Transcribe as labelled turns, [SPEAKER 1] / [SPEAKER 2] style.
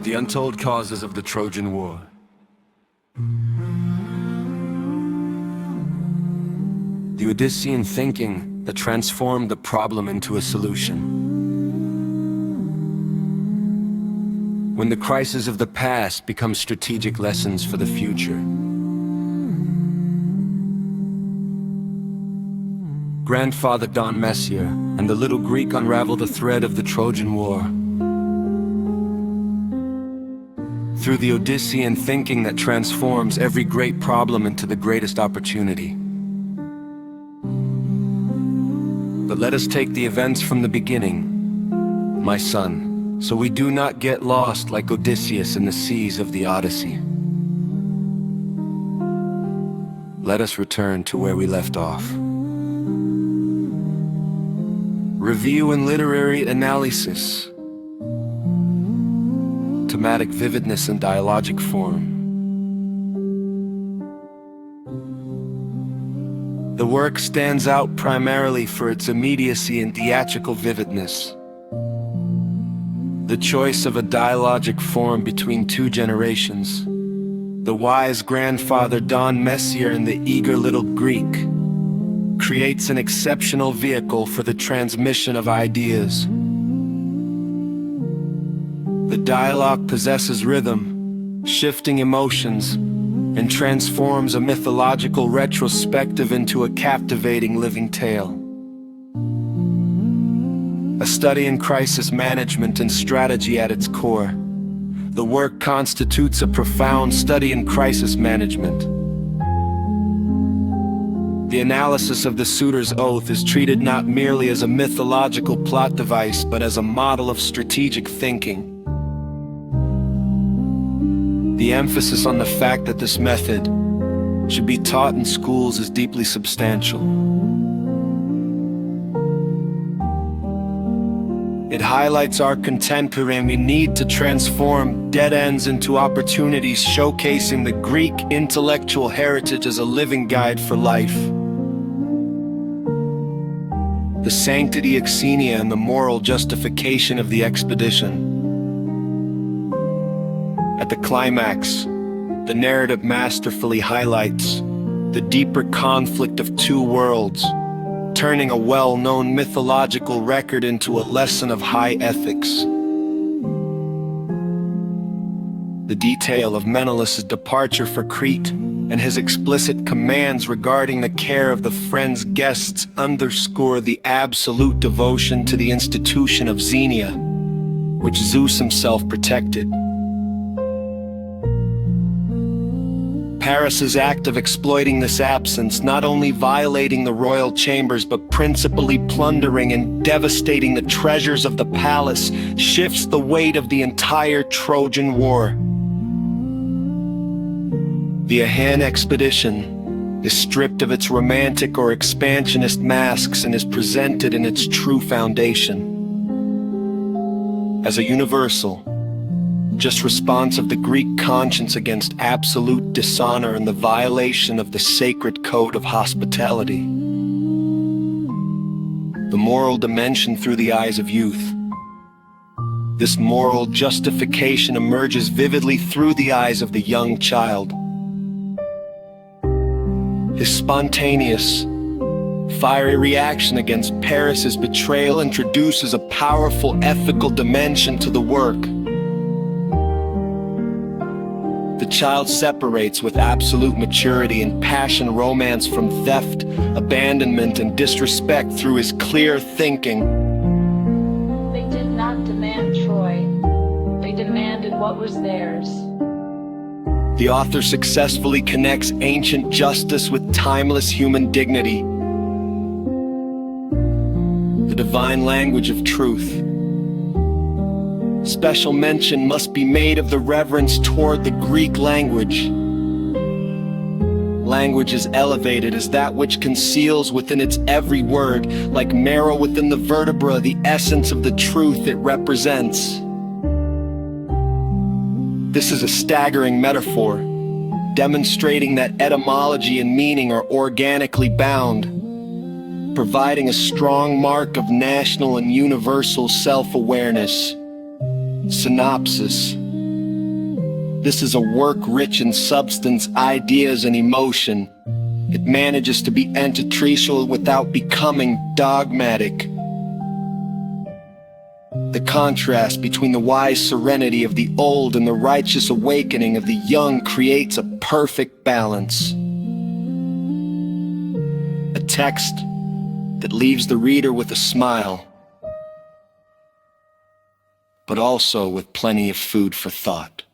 [SPEAKER 1] The Untold Causes of the Trojan War. The Odyssean thinking that transformed the problem into a solution. When the crises of the past become strategic lessons for the future. Grandfather Don Messier and the little Greek unravel the thread of the Trojan War. Through the Odyssean thinking that transforms every great problem into the greatest opportunity. But let us take the events from the beginning, my son, so we do not get lost like Odysseus in the seas of the Odyssey. Let us return to where we left off. Review and literary analysis. Thematic vividness and dialogic form. The work stands out primarily for its immediacy and theatrical vividness. The choice of a dialogic form between two generations, the wise grandfather Don Messier and the eager little Greek, creates an exceptional vehicle for the transmission of ideas. The dialogue possesses rhythm, shifting emotions, and transforms a mythological retrospective into a captivating living tale. A study in crisis management and strategy at its core, the work constitutes a profound study in crisis management. The analysis of the suitor's oath is treated not merely as a mythological plot device, but as a model of strategic thinking. The emphasis on the fact that this method should be taught in schools is deeply substantial. It highlights our contemporary need to transform dead ends into opportunities, showcasing the Greek intellectual heritage as a living guide for life. The sanctity of Xenia and the moral justification of the expedition. At the climax, the narrative masterfully highlights the deeper conflict of two worlds, turning a well-known mythological record into a lesson of high ethics. The detail of Menelaus' departure for Crete and his explicit commands regarding the care of the friend's guests underscore the absolute devotion to the institution of Xenia, which Zeus himself protected. Paris's act of exploiting this absence, not only violating the royal chambers but principally plundering and devastating the treasures of the palace, shifts the weight of the entire Trojan War. The Aegean expedition is stripped of its romantic or expansionist masks and is presented in its true foundation. As a universal, just response of the Greek conscience against absolute dishonor and the violation of the sacred code of hospitality. The moral dimension through the eyes of youth. This moral justification emerges vividly through the eyes of the young child. His spontaneous, fiery reaction against Paris's betrayal introduces a powerful ethical dimension to the work. The child separates with absolute maturity and passion romance from theft, abandonment, and disrespect through his clear thinking.
[SPEAKER 2] They did not demand Troy. They demanded what was theirs.
[SPEAKER 1] The author successfully connects ancient justice with timeless human dignity. The divine language of truth. Special mention must be made of the reverence toward the Greek language. Language is elevated as that which conceals within its every word, like marrow within the vertebra, the essence of the truth it represents. This is a staggering metaphor, demonstrating that etymology and meaning are organically bound, providing a strong mark of national and universal self-awareness. Synopsis. This is a work rich in substance, ideas, and emotion. It manages to be antitricial without becoming dogmatic. The contrast between the wise serenity of the old and the righteous awakening of the young creates a perfect balance. A text that leaves the reader with a smile, but also with plenty of food for thought.